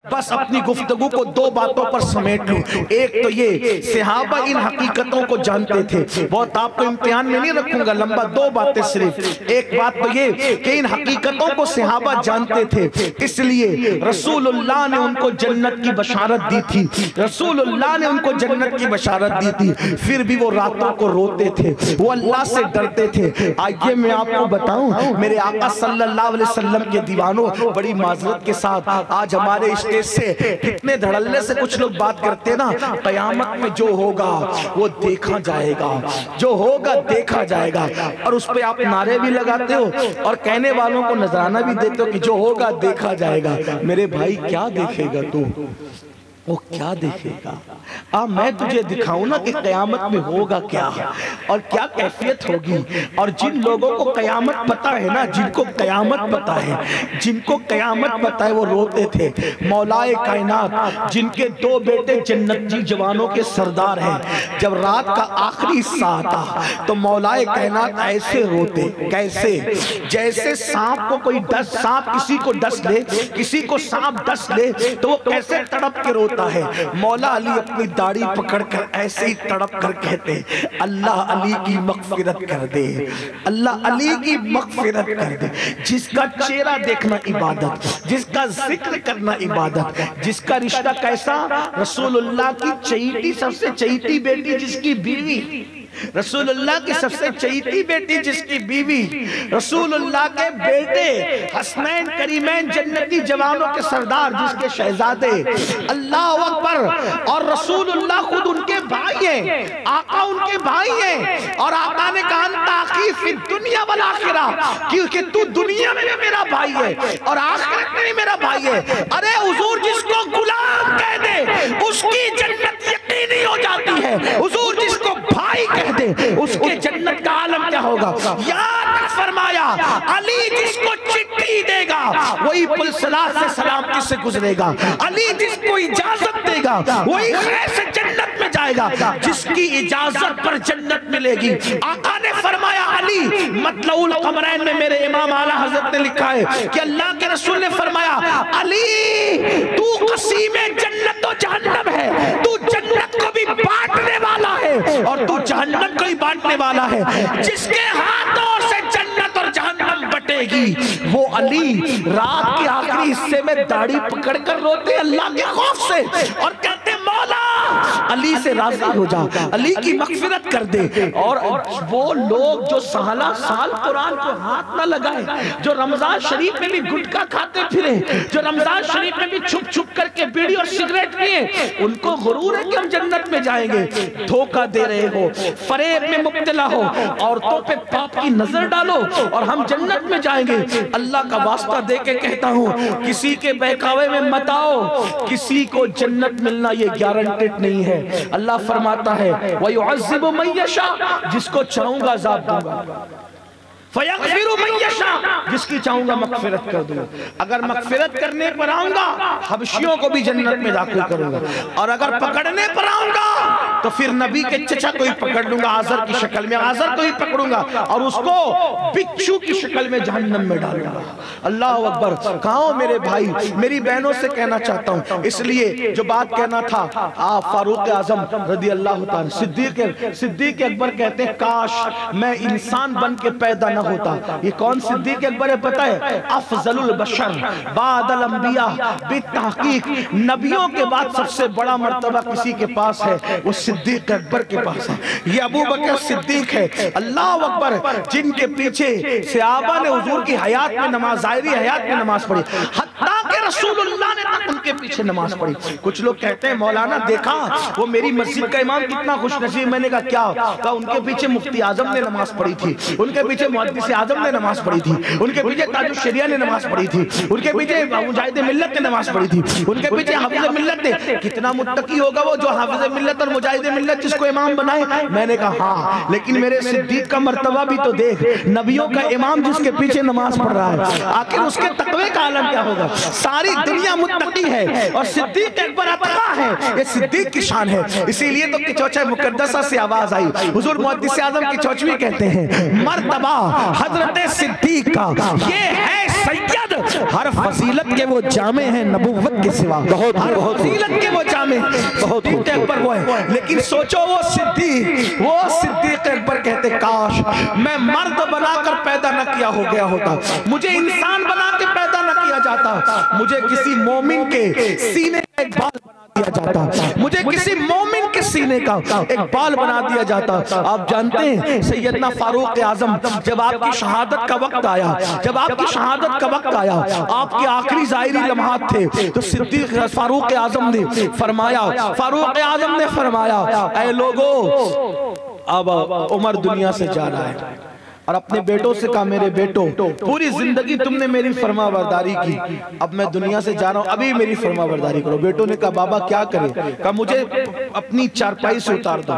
بس اپنی گفتگو کو دو باتوں پر سمیٹ لوں۔ ایک تو یہ صحابہ ان حقیقتوں کو جانتے تھے، بہت آپ کو امتحان میں نہیں رکھوں گا، لمبا دو باتیں صرف۔ ایک بات تو یہ کہ ان حقیقتوں کو صحابہ جانتے تھے، اس لیے رسول اللہ نے ان کو جنت کی بشارت دی تھی، رسول اللہ نے ان کو جنت کی بشارت دی تھی، پھر بھی وہ راتوں کو روتے تھے، وہ اللہ سے ڈرتے تھے۔ آئیے میں آپ کو بتاؤں، میرے آقا صلی اللہ علیہ وسلم کے دیوانوں، بڑی معذرت کے ساتھ آج ہمارے اسٹیج سے کتنے دھڑلے سے کچھ لوگ بات کرتے نا، قیامت میں جو ہوگا وہ دیکھا جائے گا، جو ہوگا دیکھا جائے گا، اور اس پہ آپ نعرے بھی لگاتے ہو اور کہنے والوں کو نذرانہ بھی دیتے ہو کہ جو ہوگا دیکھا جائے گا۔ میرے بھائی کیا دیکھے گا تو؟ وہ کیا دیکھے گا؟ میں تجھے دکھاؤں نا کہ قیامت میں ہوگا کیا اور کیا کیفیت ہوگی۔ اور جن لوگوں کو قیامت پتا ہے نا، جن کو قیامت پتا ہے، جن کو قیامت پتا ہے، وہ روتے تھے۔ مولا کائنات جن کے دو بیٹے جنتی جوانوں کے سردار ہیں، جب رات کا آخری حصہ آتا تو مولا کائنات ایسے روتے، کیسے؟ جیسے سانپ کو کوئی سانپ کسی کو ڈس لے، کسی کو سانپ ڈس لے تو وہ کیسے تڑپ کے روتا ہے۔ مولا علی اپنی داڑھی پکڑ کر ایسے ہی تڑپ کر کہتے، اللہ علی کی مغفرت کر دے، اللہ علی کی مغفرت کر دے۔ جس کا چہرہ دیکھنا عبادت، جس کا ذکر کرنا عبادت، جس کا رشتہ کیسا؟ رسول اللہ کی چہیتی، سب سے چہیتی بیٹی جس کی بیوی، رسول اللہ کی سب سے چہیتی بیٹی جس کی بیوی، رسول اللہ کے بیٹے حسنین کریمین جنتی جوانوں کے سردار جس کے شہزادے، اللہ اکبر، اور رسول اللہ خود ان کے بھائی ہیں، آقا ان کے بھائی ہیں، اور آقا نے کہا انتا اخی فی الدنیا والآخرہ، کیونکہ تو دنیا میں بھی میرا بھائی ہے اور آخرت میں بھی میرا بھائی ہے۔ ارے حضور جس کو غلام کہہ دے اس کی جنت یقینی ہو جاتی ہے، حضور جس کو بھائی کہہ دے اس کے جنت کا عالم کیا ہوگا؟ یاد فرمایا علی جس کو چٹھی دے گا وہی پل صلات سے سلامتی سے گزرے گا، علی جس کو اجازت دے گا وہی خیر سے جنت میں جائے گا، جس کی اجازت پر جنت ملے گی۔ آقا نے فرمایا علی، مطلع القمرین میں میرے امام اعلیٰ حضرت نے لکھا ہے کہ اللہ کے رسول نے فرمایا علی تو قسیم جنت و جہنم ہے، تو جنت کو بھی بانٹنے والا ہے اور تو جہنم کو ہی بانٹنے والا ہے۔ جس کے ہاتھوں سے جنت اور جہنم بٹے گی وہ علی رات کے آخری حصے میں داڑھی پکڑ کر روتے اللہ کے خوف سے اور کہتے مولا علی سے راضی ہو جا، علی کی مغفرت کر دے۔ اور وہ لوگ جو سالہ سال قرآن کو ہاتھ نہ لگائے، جو رمضان شریف میں بھی گٹکا کھاتے پھرے، جو رمضان شریف میں بھی چھپ چھپ کر کے بیڑی اور سگریٹ پیے، ان کو غرور ہے کہ ہم جنت میں جائیں گے۔ دھوکہ دے رہے ہو، فریب میں مبتلا ہو، عورتوں پہ پاپ کی نظر ڈالو اور ہم جنت میں جائیں گے۔ اللہ کا واسطہ دے کے کہتا ہوں کسی کے بہکاوے میں مت آؤ، کسی کو جنت ملنا یہ گارنٹیڈ نہیں ہے۔ اللہ فرماتا ہے وَيُعَذِّبُ مَن يَشَاءُ، جس کو چاہوں گا عذاب دوں گا، فَيَغْفِرُ مَن يَشَاءُ، جس کی چاہوں گا مغفرت کر دوں گا۔ اگر مغفرت کرنے پر آؤں گا حبشیوں کو بھی جنت میں داخل کروں گا، اور اگر پکڑنے پر آؤں گا تو پھر نبی کے چچا کو ہی پکڑ لوں گا آزر کی شکل میں، آزر کو ہی پکڑوں گا اور اس کو بچھو کی شکل میں جہنم میں ڈالوں گا۔ اللہ اکبر۔ کہاں میرے بھائی، میری بہنوں سے کہنا چاہتا ہوں، اس لیے جو بات کہنا تھا، فاروق اعظم رضی اللہ تعالیٰ، صدیق اکبر کہتے ہیں کاش میں انسان بن کے پیدا نہ ہوتا۔ یہ کون صدیق اکبر ہے پتہ ہے؟ افضل البشر بعد الانبیاء بالتحقیق، نبیوں کے بعد سب سے بڑا مرتبہ کسی کے پاس ہے وہ صدیق اکبر کے پاس ہے، یہ ابو بکر صدیق ہے۔ اللہ اکبر، جن کے پیچھے صحابہ نے حضور کی حیات میں نماز، ظاہری حیات میں نماز پڑھی، حتیٰ کہ رسول اللہ نے تک ان کے پیچھے نماز پڑھی۔ کچھ لوگ کہتے ہیں مولانا دیکھا وہ میری مسجد کا امام کتنا خوش نصیب، میں نے کہا کیا؟ کہا ان کے پیچھے مفتی اعظم نے نماز پڑھی تھی، ان کے پیچھے محدث اعظم نے نماز پڑھی تھی، ان کے پیچھے تاج الشریعہ نے نماز پڑھی تھی، ان کے پیچھے مجاہد ملت نے نماز پڑھی تھی، ان کے پیچھے حافظ ملت نے۔ کتنا متقی ہوگا وہ جو حافظ ملت اور مجاہد ملت جس کو امام بنائے؟ میں نے کہا ہاں، لیکن میرے صدیق کا مرتبہ بھی تو دیکھ، نبیوں کا امام جس کے پیچھے نماز پڑھ رہا ہے، آخر اس کے تقوی کا عالم کیا ہوگا؟ ساری دنیا متقی ہے اور صدیق اکبر اتقا ہے، یہ صدیق کی شان ہے۔ اسی لیے تو چوچہ مقدسہ سے آواز آئی، حضور محدث اعظم کی چوچوی کہتے ہیں مرتبہ حضرت صدیق کا یہ ہے سید، ہر فضیلت کے وہ جامع ہیں نبوت کے سوا، ہر فضیلت کے وہ جامع صدیق اکبر وہ ہے۔ لیکن سوچو وہ صدیق اکبر کہتے کاش میں مرد بنا کر پیدا نہ کیا ہو گیا ہوتا، مجھے انسان بنا کے پیدا نہ کیا جاتا، مجھے کسی مومن کے سینے کا ایک بال بنا دیا جاتا، مجھے کسی مومن کے سینے کا ایک بال بنا دیا جاتا۔ آپ جانتے ہیں سیدنا فاروق اعظم جب آپ کی شہادت کا وقت آیا، جب آپ کی شہادت کا وقت آیا، آپ کے آخری ظاہری لمحات تھے، تو صدیق فاروق اعظم نے فرمایا اے لوگو اب عمر دنیا سے جا رہا ہے، اور اپنے بیٹوں سے کہا میرے بیٹوں پوری زندگی تم نے میری فرما برداری کی، اب میں دنیا سے جا رہا ہوں، ابھی میری فرما برداری کرو۔ بیٹوں نے کہا بابا کیا کرے؟ کہا مجھے اپنی چارپائی سے اتار دو،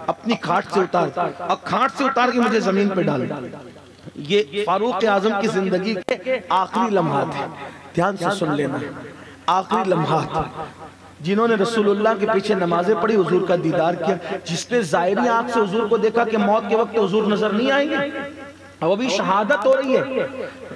اپنی کھاٹ سے اتار دو، اور کھاٹ سے اتار کے مجھے زمین پہ ڈال دو۔ یہ فاروق اعظم کی زندگی کے آخری لمحات ہیں، دھیان سے سن لینا، آخری لمحات جنہوں نے رسول اللہ کے پیچھے نمازیں پڑھی، حضور کا دیدار کیا، جس نے ظاہری آنکھ سے حضور کو دیکھا کہ موت کے وقت حضور نظر نہیں آئیں گے، وہ بھی شہادت ہو رہی ہے،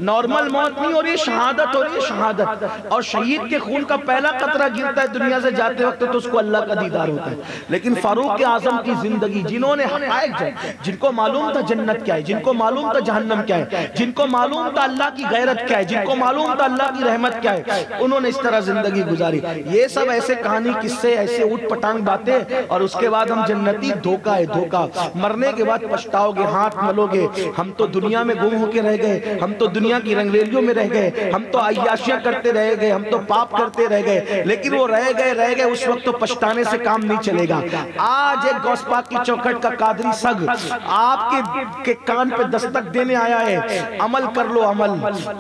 نارمل موت نہیں ہو رہی ہے، شہادت ہو رہی ہے، شہادت۔ اور شہید کے خون کا پہلا قطرہ گرتا ہے دنیا سے جاتے وقت تو اس کو اللہ کا دیدار ہوتا ہے۔ لیکن فاروق اعظم کی زندگی، جنہوں نے حقائق جائے، جن کو معلوم تھا جنت کیا ہے، جن کو معلوم تھا جہنم کیا ہے، جن کو معلوم تھا اللہ کی غیرت کیا ہے، جن کو معلوم تھا اللہ کی رحمت کیا ہے، انہوں نے اس طرح زندگی گزاری۔ یہ سب ایسے کہانی قصے، ایسے اوٹ پٹانگ باتیں، اور اس کے بعد ہم جنتی دھوکہ ہے دھوکہ، مرنے کے بعد پچھتاؤ گے، ہاتھ ملو گے، ہم تو دنیا میں گم ہو کے رہ گئے، ہم تو دنیا کی رنگریلیوں میں رہ گئے، ہم تو عیاشیاں کرتے رہ گئے، ہم تو پاپ کرتے رہ گئے، لیکن وہ رہ گئے، اس وقت تو پچھتانے سے کام نہیں چلے گا۔ آج ایک غوث پاک کی چوکھٹ کا قادری سگ آپ کے کان پہ دستک دینے آیا ہے، عمل کر لو، عمل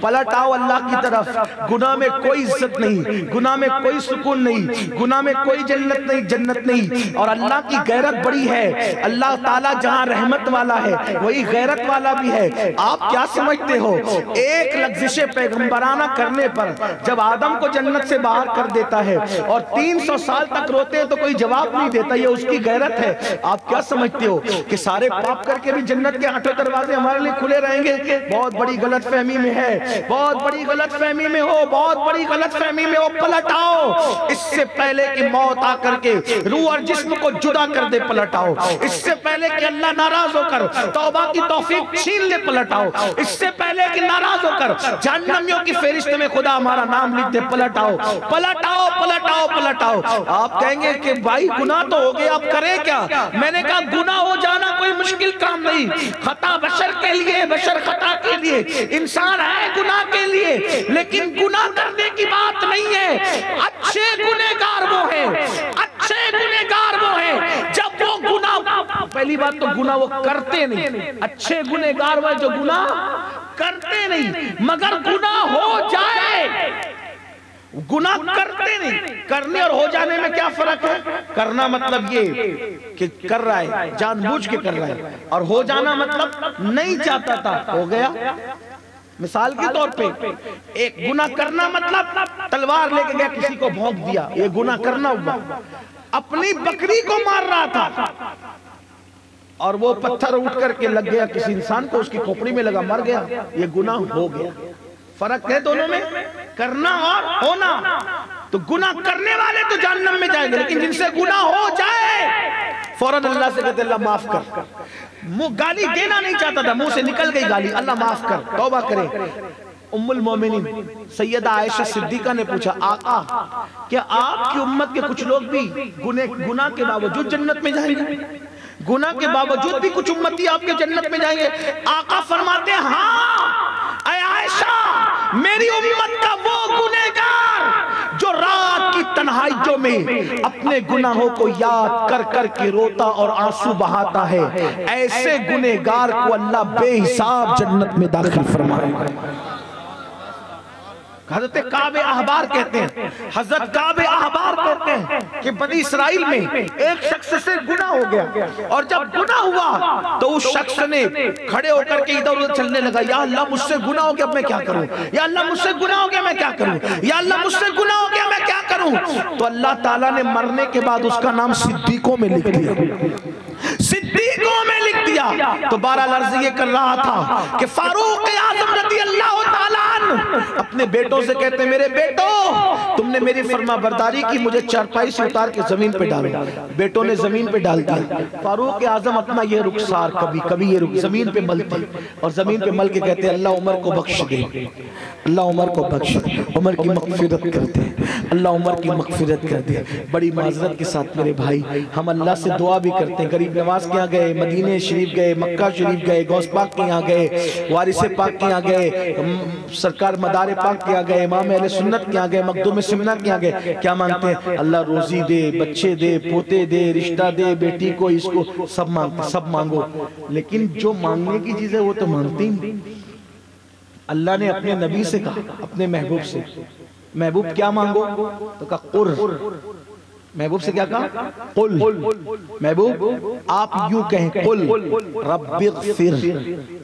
پلٹ آؤ اللہ کی طرف۔ گناہ میں کوئی عزت نہیں، گناہ میں کوئی سکون نہیں، گناہ میں کوئی جنت نہیں، اور اللہ کی غیرت بڑی ہے۔ اللہ تعالیٰ جہاں رحمت والا ہے وہی غیرت والا بھی ہے۔ آپ کیا سمجھتے ہو ایک لغزش پیغمبرانہ کرنے پر جب آدم کو جنت سے باہر کر دیتا ہے اور 300 سال تک روتے ہیں تو کوئی جواب نہیں دیتا، یہ اس کی غیرت ہے۔ آپ کیا سمجھتے ہو کہ سارے پاپ کر کے بھی جنت کے 8 دروازے ہمارے لیے کھلے رہیں گے؟ بہت بڑی غلط فہمی میں ہے، بہت بڑی غلط فہمی میں ہو، بہت بڑی غلط فہمی میں ہو۔ پلٹ آؤ اس سے پہلے کہ موت آ کر کے روح اور جسم کو جدا کر دے، پلٹ آؤ اس سے پہلے کہ اللہ ناراض ہو کر توبہ کی توفیق چھین لے، پلٹ آؤ اس سے پہلے کہ ناراض ہو کر جہنمیوں کی فہرست میں خدا ہمارا نام لکھ دے، پلٹ آؤ پلٹ آؤ پلٹ آؤ پلٹ آؤ۔ آپ کہیں گے کہ بھائی گناہ تو ہو گیا، آپ کریں کیا؟ میں نے کہا گناہ ہو جانا کوئی مشکل کام نہیں، خطا بشر کے لیے، بشر خطا کے لیے، انسان ہے گناہ کے لیے، لیکن گناہ کرنے کی بات نہیں ہے۔ اچھے گنہگار وہ ہیں، اچھے گنہگار وہ ہیں جب وہ گناہ، پہلی بات تو گناہ وہ کرتے نہیں، اچھے گنہگار وہ جو گناہ کرتے نہیں، مگر گناہ ہو جائے، گناہ کرتے نہیں۔ کرنے اور ہو جانے میں کیا فرق ہے؟ کرنا مطلب یہ کہ کر رہا ہے، جان بوجھ کے کر رہا ہے، اور ہو جانا مطلب نہیں چاہتا تھا، ہو گیا۔ مثال کے طور پہ ایک گناہ کرنا مطلب تلوار لے کے گیا کسی کو بھونک دیا، یہ گناہ کرنا ہوا۔ اپنی بکری کو مار رہا تھا اور وہ پتھر اٹھ کر کے لگ گیا کسی انسان کو، اس کی کھوپڑی میں لگا، مر گیا، یہ گناہ ہو گیا۔ فرق ہے دونوں میں، کرنا اور ہونا۔ تو گناہ کرنے والے تو جہنم میں جائیں گے، لیکن جن سے گناہ ہو جائے فوراً اللہ سے کہتے اللہ معاف کر۔ گالی دینا نہیں چاہتا تھا، منہ سے نکل گئی گالی، اللہ معاف کر، توبہ کرے۔ ام المومنین سیدہ عائشہ صدیقہ نے پوچھا آقا کیا آپ کی امت کے کچھ لوگ بھی گناہ کے باوجود جنت میں جائیں گے؟ گناہ کے باوجود بھی کچھ امتی آپ کے جنت میں جائیں گے؟ آقا فرماتے ہیں ہاں اے عائشہ، میری امت کا وہ گنہگار جو رات کی تنہائیوں میں اپنے گناہوں کو یاد کر کر کے روتا اور آنسو بہاتا ہے، ایسے گنہگار کو اللہ بے حساب جنت میں داخل فرمائے گا۔ حضرت کعب احبار کہتے ہیں، حضرت کعب احبار کہتے ہیں کہ بنی اسرائیل میں ایک شخص سے گناہ ہو گیا، اور جب گناہ ہوا تو اس شخص نے کھڑے ہو کر کے ادھر ادھر چلنے لگا، یا اللہ مجھ سے گناہ ہو گیا اب میں کیا کروں، یا اللہ مجھ سے گناہ ہو گیا میں کیا کروں، یا اللہ مجھ سے گناہ ہو گیا میں کیا کروں۔ تو اللہ تعالیٰ نے مرنے کے بعد اس کا نام صدیقوں میں لکھ دیا، صدیقوں میں لکھ دیا۔ تو بہرحال عرض یہ کر رہا تھا کہ فاروق اعظم رضی اللہ تعالیٰ عنہ اپنے بیٹوں سے کہتے ہیں، میرے بیٹو تم نے میری فرما برداری کی، مجھے چارپائی سے اتار کے زمین پہ ڈالو۔ بیٹوں نے زمین پہ ڈال دیا۔ فاروق اعظم اپنا یہ رخسار کبھی یہ زمین پہ ملتے اور زمین پہ مل کے کہتے ہیں، اللہ عمر کو بخش دے، اللہ عمر کو بخش دے، عمر کی مغفرت کر دے، اللہ عمر کی مغفرت کر دے۔ بڑی معذرت کے ساتھ میرے بھائی ہم اللہ سے دعا بھی کرتے ہیں، غریب نواز کے یہاں گئے، مدینہ شریف گئے، مکہ شریف گئے، غوث پاک کے یہاں گئے، وارث پاک کے یہاں گئے، سرکار مدار پاک کے یہاں گئے، امام اہل سنت کے یہاں گئے، مخدوم سمنہ کے یہاں گئے، کیا مانگتے ہیں؟ اللہ روزی دے، بچے دے، پوتے دے، رشتہ دے، بیٹی کو، اس کو، سب مانگو، لیکن جو مانگنے کی چیز ہے وہ تو مانگتے ہی۔ اللہ نے اپنے نبی سے کہا، اپنے محبوب سے، محبوب کیا مانگو؟ تو کہا قر، محبوب سے کیا کہا؟ قل، محبوب آپ یوں کہیں، قل رب اغفر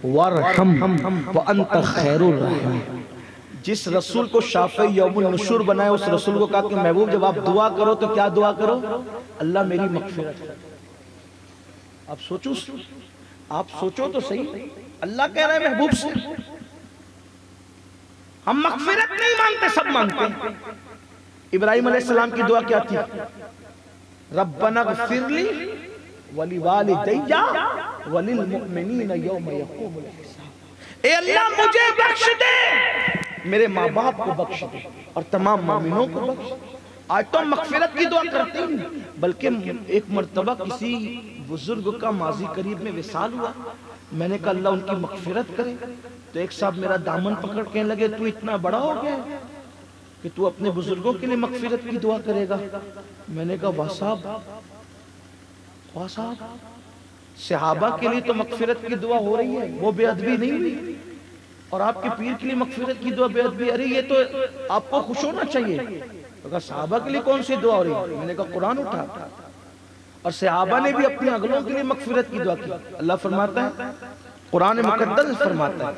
وارحم وانت خیر الراحمین۔ جس رسول کو شافع یوم النشور بنائے اس رسول کو کہا کہ محبوب جب آپ دعا کرو تو کیا دعا کرو؟ اللہ میری مغفرت۔ آپ سوچو تو صحیح، اللہ کہہ رہا ہے محبوب سے، ہم مغفرت نہیں مانگتے، سب مانگتے ہیں۔ ابراہیم علیہ السلام کی دعا کیا تھی؟ ربنا اغفر لی ولوالدی وللمؤمنین یوم یقوم الحساب۔ اے اللہ مجھے بخش دے، میرے ماں باپ کو بخش دے، اور تمام مومنوں کو بخش دے۔ آج تو ہم مغفرت کی دعا کرتے ہیں، بلکہ ایک مرتبہ کسی بزرگ کا ماضی قریب میں وصال ہوا، میں نے کہا اللہ ان کی مغفرت کرے، تو ایک صاحب میرا دامن پکڑ کہنے لگے تو اتنا بڑا ہو گیا کہ تو اپنے بزرگوں کے لیے مغفرت کی دعا کرے گا۔ میں نے کہا واہ صاحب، صحابہ کے لیے تو مغفرت کی دعا ہو رہی ہے، وہ بے ادبی نہیں ہوئی، اور آپ کے پیر کے لیے مغفرت کی دعا بے ادبی، ارے یہ تو آپ کو خوش ہونا چاہیے۔ تو کہا صحابہ کے لیے کون سی دعا ہو رہی ہے؟ میں نے کہا قرآن اٹھا، اور صحابہ نے بھی اپنے اگلوں کے لیے مغفرت کی دعا کی۔ اللہ فرماتا ہے، قرآن مقدس فرماتا ہے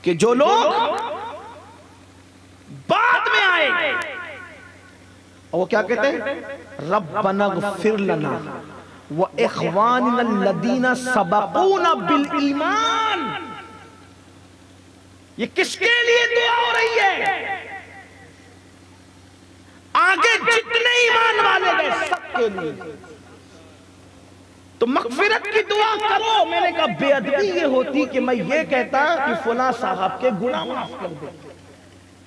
کہ جو لوگ بعد میں آئے، اور وہ کیا کہتے ہیں؟ ربنا اغفر لنا واخواننا الذین سبقونا بالایمان۔ یہ کس کے لیے دعا ہو رہی ہے؟ آگے جتنے ایمان والے گئے سب کے لیے۔ تو مغفرت کی دعا کرو۔ میں نے کہا بے ادبی یہ ہوتی کہ میں یہ کہتا کہ فلاں صاحب کے گناہ معاف کر دے،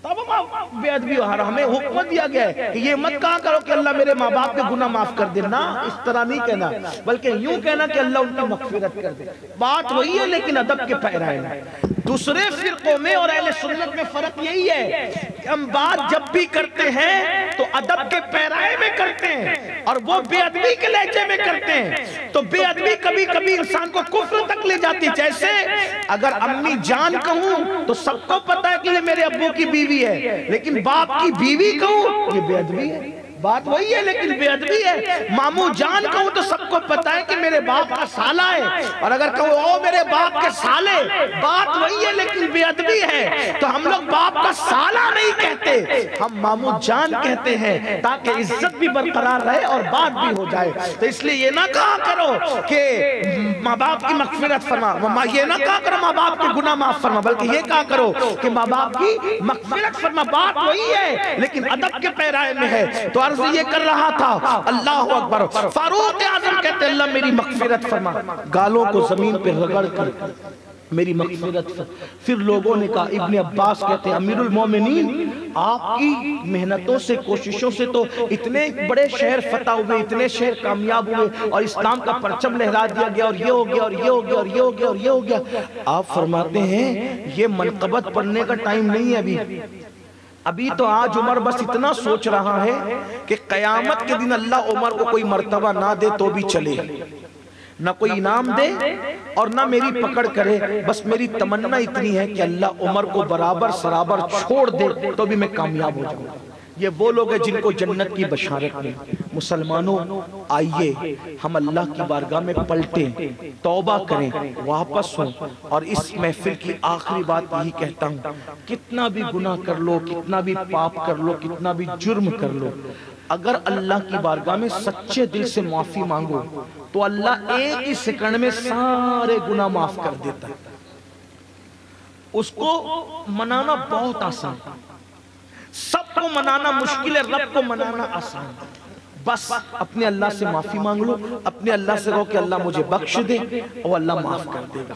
تب ہم بے ادبی ہو رہا، ہمیں حکم دیا گیا ہے کہ یہ مت کہا کرو کہ اللہ میرے ماں باپ کے گناہ معاف کر دے، نہ اس طرح نہیں کہنا، بلکہ یوں کہنا کہ اللہ ان کی مغفرت کر دے۔ بات وہی ہے لیکن ادب کے پیرائے میں۔ دوسرے فرقوں میں اور اہل سنت میں فرق یہی ہے کہ ہم بات جب بھی کرتے ہیں تو ادب کے پیرائے میں کرتے ہیں، اور وہ بے ادبی کے لہجے میں کرتے ہیں۔ تو بے ادبی کبھی کبھی انسان کو کفر تک لے جاتی، جیسے اگر امی جان کہوں تو سب کو پتا ہے کہ یہ میرے ابو کی بیوی ہے، لیکن باپ کی بیوی کہوں یہ بے ادبی ہے۔ بات وہی ہے لیکن بے ادبی ہے۔ ماموں جان کہوں تو سب کو پتا ہے کہ میرے باپ کا سالہ ہے، اور اگر کہوں او میرے باپ کے سالے، بات وہی ہے لیکن بے ادبی ہے۔ تو ہم لوگ باپ کا سالہ نہیں کہتے، ہم ماموں جان کہتے ہیں تاکہ عزت بھی برقرار رہے اور بات بھی ہو جائے۔ تو اس لیے یہ نہ کہا کرو کہ ماں باپ کی مغفرت فرما، یہ نہ کہا کرو ماں باپ کے گناہ معاف فرما، بلکہ یہ کہا کرو کہ ماں باپ کی مغفرت فرما۔ بات وہی ہے لیکن ادب کے پیرائے میں ہے۔ تو عرض یہ کر رہا تھا، اللہ اکبر، فاروق اعظم کہتے ہیں اللہ میری مغفرت فرما، گالوں کو زمین پہ رگڑ کر میری مغفرت فرما۔ پھر لوگوں نے کہا، ابن عباس کہتے ہیں امیر المومنین آپ کی محنتوں سے، کوششوں سے تو اتنے بڑے شہر فتح ہوئے، اتنے شہر کامیاب ہوئے، اور اسلام کا پرچم لہرا دیا گیا، اور یہ ہو گیا اور یہ ہو گیا اور یہ ہو گیا اور یہ ہو گیا۔ آپ فرماتے ہیں یہ منقبت پڑھنے کا ٹائم نہیں ہے ابھی تو آج عمر بس اتنا سوچ رہا ہے کہ قیامت کے دن اللہ عمر کو کوئی مرتبہ نہ دے تو بھی چلے، نہ کوئی انعام دے اور نہ میری پکڑ کرے، بس میری تمنا اتنی ہے کہ اللہ عمر کو برابر سرابر چھوڑ دے تو بھی میں کامیاب ہو جاؤں۔ یہ وہ لوگ ہیں جن کو جنت کی بشارت میں۔ مسلمانوں آئیے ہم اللہ کی بارگاہ میں پلٹیں، توبہ کریں، واپس ہوں، اور اس محفل کی آخری بات یہی کہتا ہوں، کتنا بھی گناہ کر لو، کتنا بھی پاپ کر لو، کتنا بھی جرم کر لو، اگر اللہ کی بارگاہ میں سچے دل سے معافی مانگو تو اللہ ایک ہی سیکنڈ میں سارے گناہ معاف کر دیتا ہے۔ اس کو منانا بہت آسان ہے، سب کو منانا مشکل ہے، رب کو منانا آسان ہے۔ بس اپنے اللہ سے معافی مانگ لو، اپنے اللہ سے کہو کہ اللہ مجھے بخش دے، اور اللہ معاف کر دے گا۔